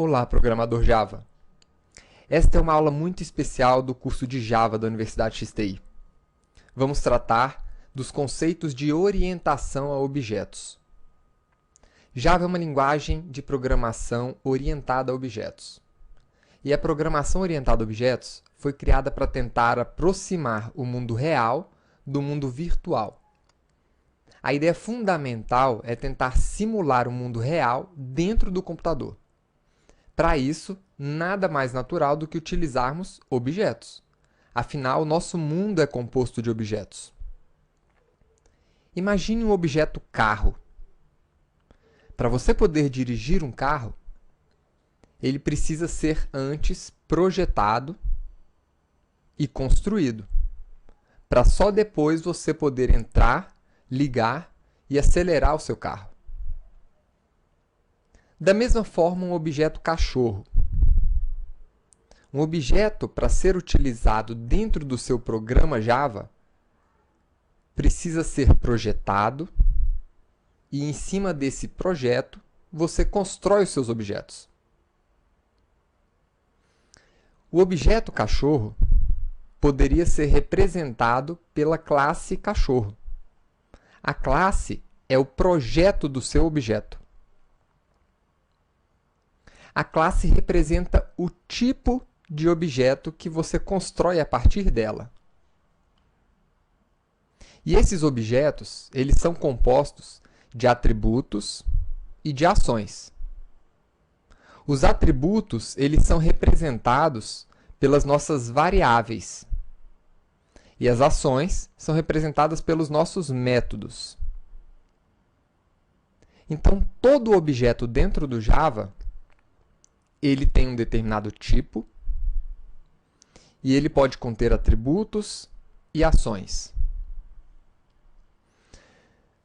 Olá, programador Java! Esta é uma aula muito especial do curso de Java da Universidade XTI. Vamos tratar dos conceitos de orientação a objetos. Java é uma linguagem de programação orientada a objetos. E a programação orientada a objetos foi criada para tentar aproximar o mundo real do mundo virtual. A ideia fundamental é tentar simular o mundo real dentro do computador. Para isso, nada mais natural do que utilizarmos objetos. Afinal, nosso mundo é composto de objetos. Imagine um objeto carro. Para você poder dirigir um carro, ele precisa ser antes projetado e construído, para só depois você poder entrar, ligar e acelerar o seu carro. Da mesma forma, um objeto cachorro. Um objeto, para ser utilizado dentro do seu programa Java, precisa ser projetado e, em cima desse projeto, você constrói os seus objetos. O objeto cachorro poderia ser representado pela classe cachorro. A classe é o projeto do seu objeto. A classe representa o tipo de objeto que você constrói a partir dela. E esses objetos, eles são compostos de atributos e de ações. Os atributos, eles são representados pelas nossas variáveis. E as ações são representadas pelos nossos métodos. Então, todo objeto dentro do Java, ele tem um determinado tipo e ele pode conter atributos e ações.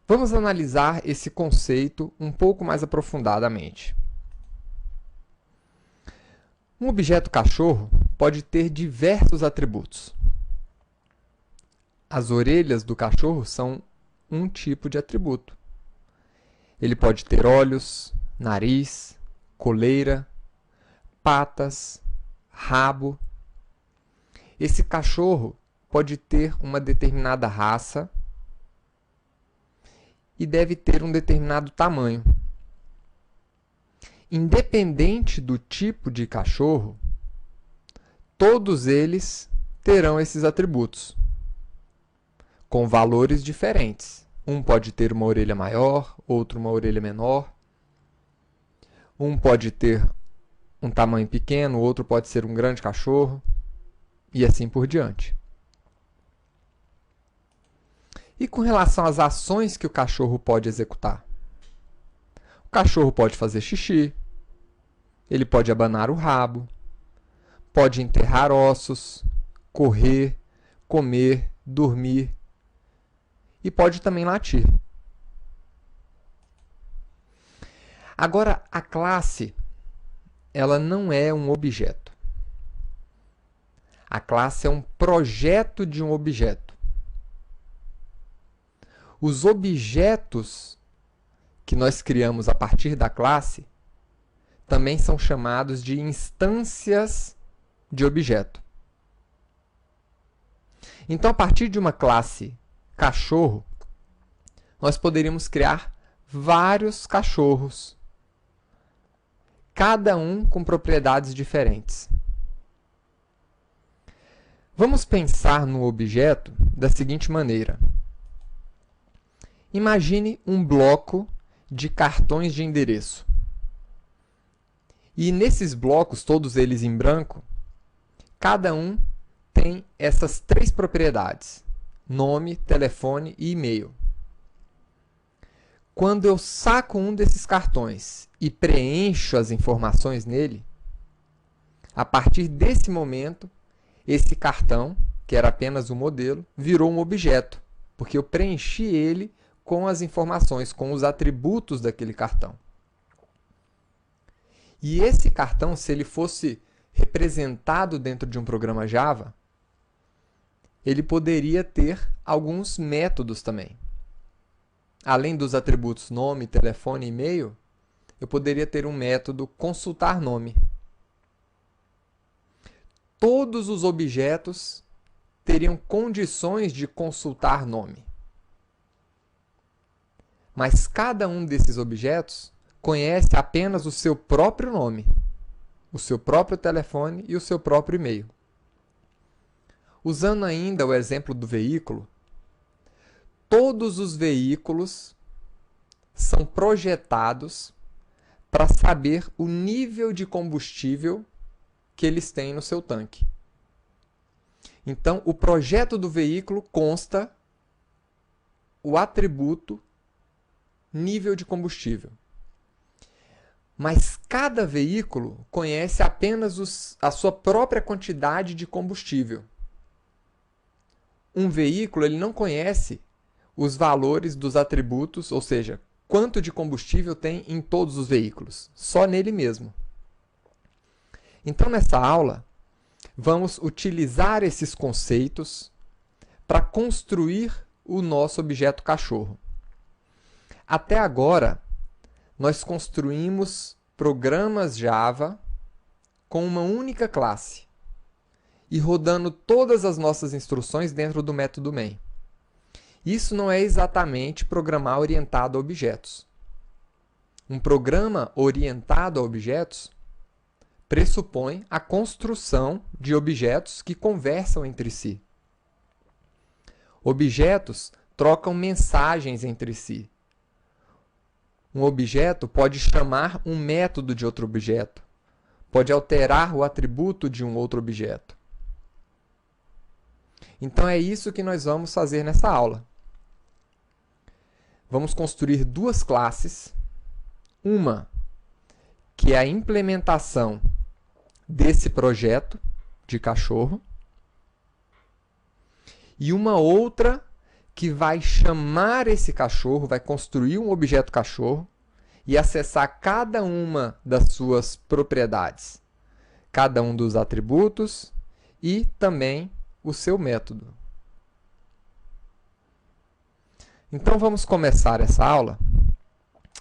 Vamos analisar esse conceito um pouco mais aprofundadamente. Um objeto cachorro pode ter diversos atributos. As orelhas do cachorro são um tipo de atributo. Ele pode ter olhos, nariz, coleira, patas, rabo. Esse cachorro pode ter uma determinada raça e deve ter um determinado tamanho. Independente do tipo de cachorro, todos eles terão esses atributos, com valores diferentes. Um pode ter uma orelha maior, outro uma orelha menor. Um pode ter um tamanho pequeno, o outro pode ser um grande cachorro, e assim por diante. E com relação às ações que o cachorro pode executar? O cachorro pode fazer xixi, ele pode abanar o rabo, pode enterrar ossos, correr, comer, dormir, e pode também latir. Agora, a classe, ela não é um objeto. A classe é um projeto de um objeto. Os objetos que nós criamos a partir da classe também são chamados de instâncias de objeto. Então, a partir de uma classe cachorro, nós poderíamos criar vários cachorros, cada um com propriedades diferentes. Vamos pensar no objeto da seguinte maneira. Imagine um bloco de cartões de endereço. E nesses blocos, todos eles em branco, cada um tem essas três propriedades: nome, telefone e e-mail. Quando eu saco um desses cartões e preencho as informações nele, a partir desse momento, esse cartão, que era apenas um modelo, virou um objeto, porque eu preenchi ele com as informações, com os atributos daquele cartão. E esse cartão, se ele fosse representado dentro de um programa Java, ele poderia ter alguns métodos também. Além dos atributos nome, telefone e e-mail, eu poderia ter um método consultar nome. Todos os objetos teriam condições de consultar nome. Mas cada um desses objetos conhece apenas o seu próprio nome, o seu próprio telefone e o seu próprio e-mail. Usando ainda o exemplo do veículo, todos os veículos são projetados para saber o nível de combustível que eles têm no seu tanque. Então, o projeto do veículo consta o atributo nível de combustível. Mas cada veículo conhece apenas a sua própria quantidade de combustível. Um veículo ele não conhece os valores dos atributos, ou seja, quanto de combustível tem em todos os veículos, só nele mesmo. Então, nessa aula, vamos utilizar esses conceitos para construir o nosso objeto cachorro. Até agora, nós construímos programas Java com uma única classe e rodando todas as nossas instruções dentro do método main. Isso não é exatamente programar orientado a objetos. Um programa orientado a objetos pressupõe a construção de objetos que conversam entre si. Objetos trocam mensagens entre si. Um objeto pode chamar um método de outro objeto, pode alterar o atributo de um outro objeto. Então é isso que nós vamos fazer nessa aula. Vamos construir duas classes, uma que é a implementação desse projeto de cachorro e uma outra que vai chamar esse cachorro, vai construir um objeto cachorro e acessar cada uma das suas propriedades, cada um dos atributos e também o seu método. Então vamos começar essa aula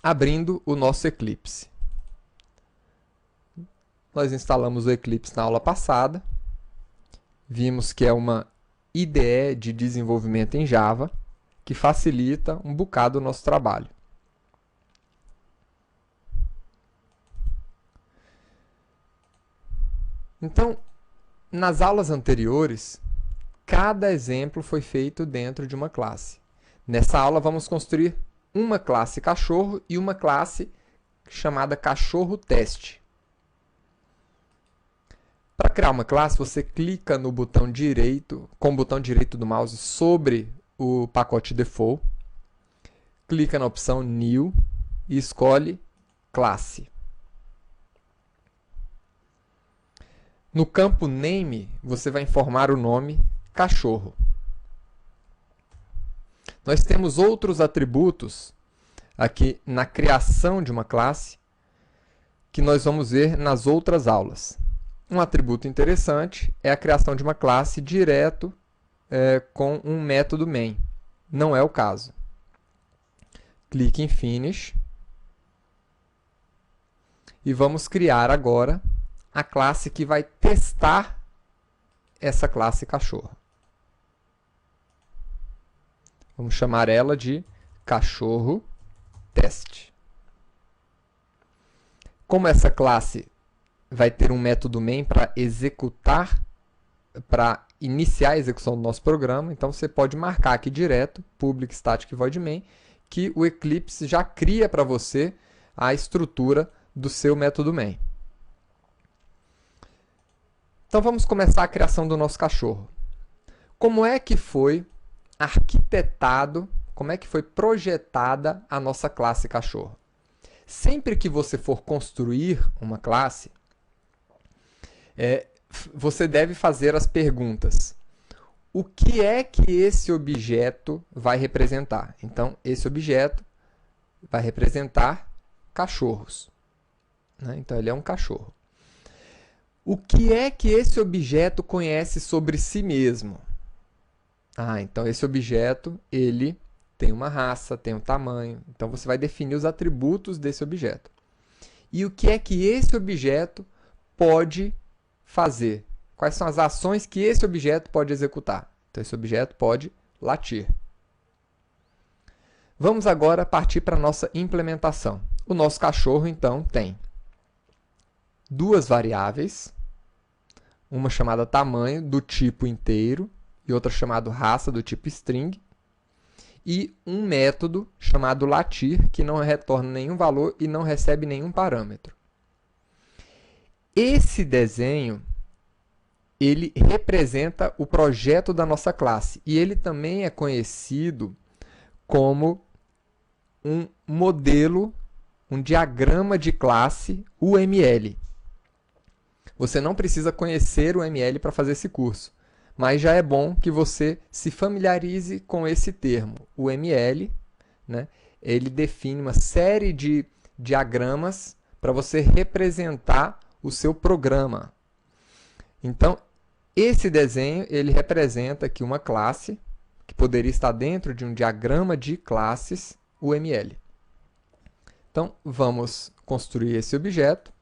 abrindo o nosso Eclipse. Nós instalamos o Eclipse na aula passada, vimos que é uma IDE de desenvolvimento em Java, que facilita um bocado o nosso trabalho. Então, nas aulas anteriores, cada exemplo foi feito dentro de uma classe. Nessa aula, vamos construir uma classe cachorro e uma classe chamada cachorro teste. Para criar uma classe, você clica no botão direito, com o botão direito do mouse sobre o pacote default, clica na opção New e escolhe classe. No campo Name, você vai informar o nome cachorro. Nós temos outros atributos aqui na criação de uma classe que nós vamos ver nas outras aulas. Um atributo interessante é a criação de uma classe direto com um método main. Não é o caso. Clique em Finish e vamos criar agora a classe que vai testar essa classe cachorro. Vamos chamar ela de cachorro teste. Como essa classe vai ter um método main para executar, para iniciar a execução do nosso programa, então você pode marcar aqui direto, public static void main, que o Eclipse já cria para você a estrutura do seu método main. Então vamos começar a criação do nosso cachorro. Como é que foi arquitetado, como é que foi projetada a nossa classe cachorro? Sempre que você for construir uma classe, você deve fazer as perguntas. O que é que esse objeto vai representar? Então, esse objeto vai representar cachorros, né? Então, ele é um cachorro. O que é que esse objeto conhece sobre si mesmo? Então esse objeto, ele tem uma raça, tem um tamanho. Então você vai definir os atributos desse objeto. e o que é que esse objeto pode fazer. Quais são as ações que esse objeto pode executar. Então, esse objeto pode latir. Vamos agora partir para a nossa implementação. O nosso cachorro, então, tem duas variáveis, uma chamada tamanho, do tipo inteiro, e outra chamada raça, do tipo string, e um método chamado latir, que não retorna nenhum valor e não recebe nenhum parâmetro. Esse desenho, ele representa o projeto da nossa classe, e ele também é conhecido como um modelo, um diagrama de classe UML. Você não precisa conhecer o UML para fazer esse curso, mas já é bom que você se familiarize com esse termo. O UML, né, ele define uma série de diagramas para você representar o seu programa. Então, esse desenho ele representa aqui uma classe que poderia estar dentro de um diagrama de classes UML. Então, vamos construir esse objeto.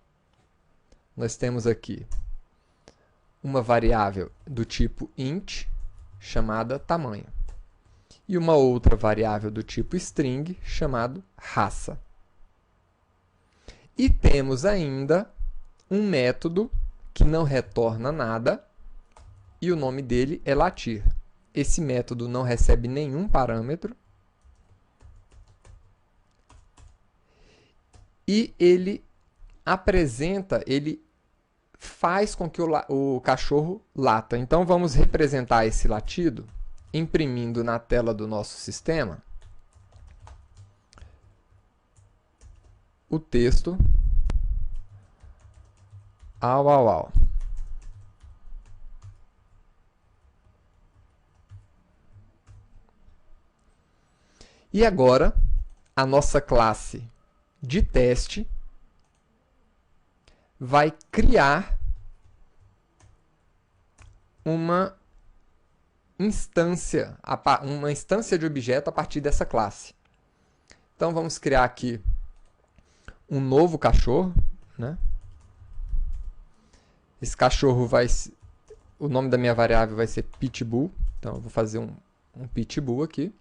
Nós temos aqui uma variável do tipo int, chamada tamanho, e uma outra variável do tipo string, chamado raça. E temos ainda um método que não retorna nada, e o nome dele é latir. Esse método não recebe nenhum parâmetro, e ele faz com que o cachorro lata. Então, vamos representar esse latido imprimindo na tela do nosso sistema o texto au, au, au. E agora, a nossa classe de teste vai criar uma instância de objeto a partir dessa classe. Então, vamos criar aqui um novo cachorro, né? Esse cachorro o nome da minha variável vai ser pitbull, então eu vou fazer um pitbull aqui.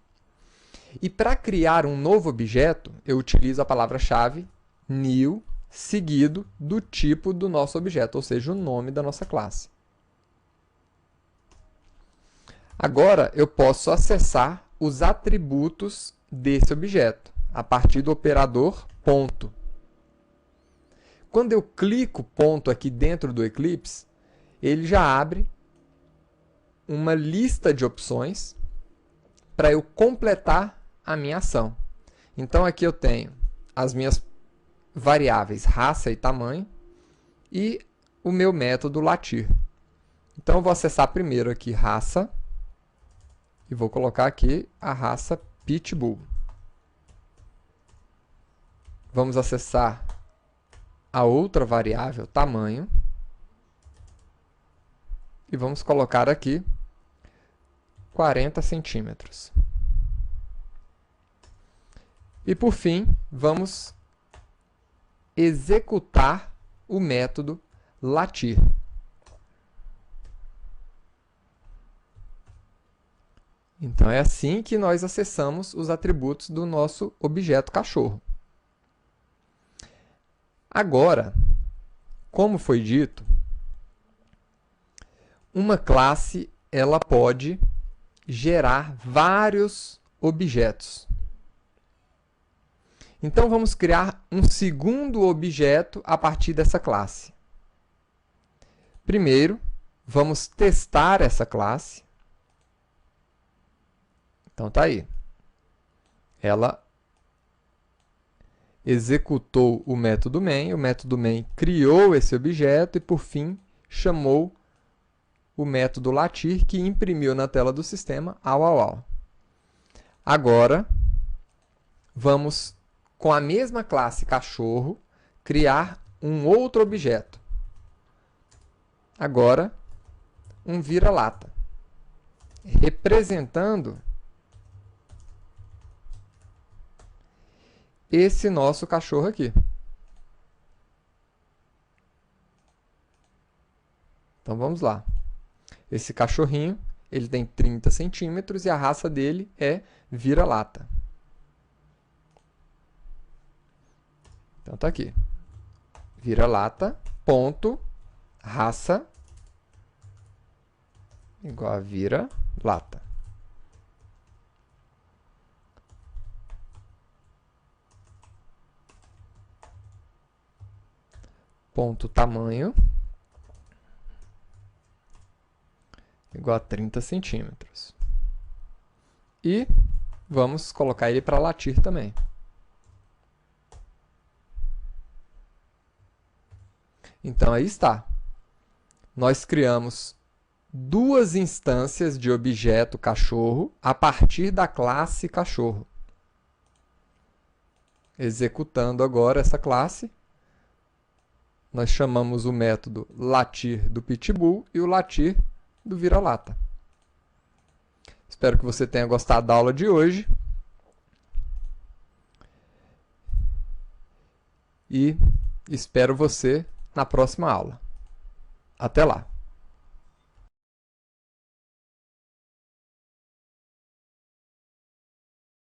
E para criar um novo objeto, eu utilizo a palavra-chave new, seguido do tipo do nosso objeto, ou seja, o nome da nossa classe. Agora, eu posso acessar os atributos desse objeto, a partir do operador ponto. Quando eu clico ponto aqui dentro do Eclipse, ele já abre uma lista de opções para eu completar a minha ação. Então, aqui eu tenho as minhas variáveis raça e tamanho e o meu método latir. Então, eu vou acessar primeiro aqui raça e vou colocar aqui a raça pitbull. Vamos acessar a outra variável tamanho e vamos colocar aqui 40 centímetros. E por fim, vamos executar o método latir. Então, é assim que nós acessamos os atributos do nosso objeto cachorro. Agora, como foi dito, uma classe ela pode gerar vários objetos. Então, vamos criar um segundo objeto a partir dessa classe. Primeiro, vamos testar essa classe. Então, está aí. Ela executou o método main criou esse objeto e, por fim, chamou o método latir, que imprimiu na tela do sistema au, au, au. Agora, vamos, com a mesma classe cachorro, criar um outro objeto. Agora, um vira-lata, representando esse nosso cachorro aqui. Então vamos lá. Esse cachorrinho, ele tem 30 centímetros e a raça dele é vira-lata. Então tá aqui. Vira-lata, ponto, raça, igual a vira-lata. Ponto tamanho, igual a 30 centímetros. E vamos colocar ele para latir também. Então aí está. Nós criamos duas instâncias de objeto cachorro a partir da classe cachorro. Executando agora essa classe, nós chamamos o método latir do pitbull e o latir do vira-lata. Espero que você tenha gostado da aula de hoje. E espero você na próxima aula. Até lá!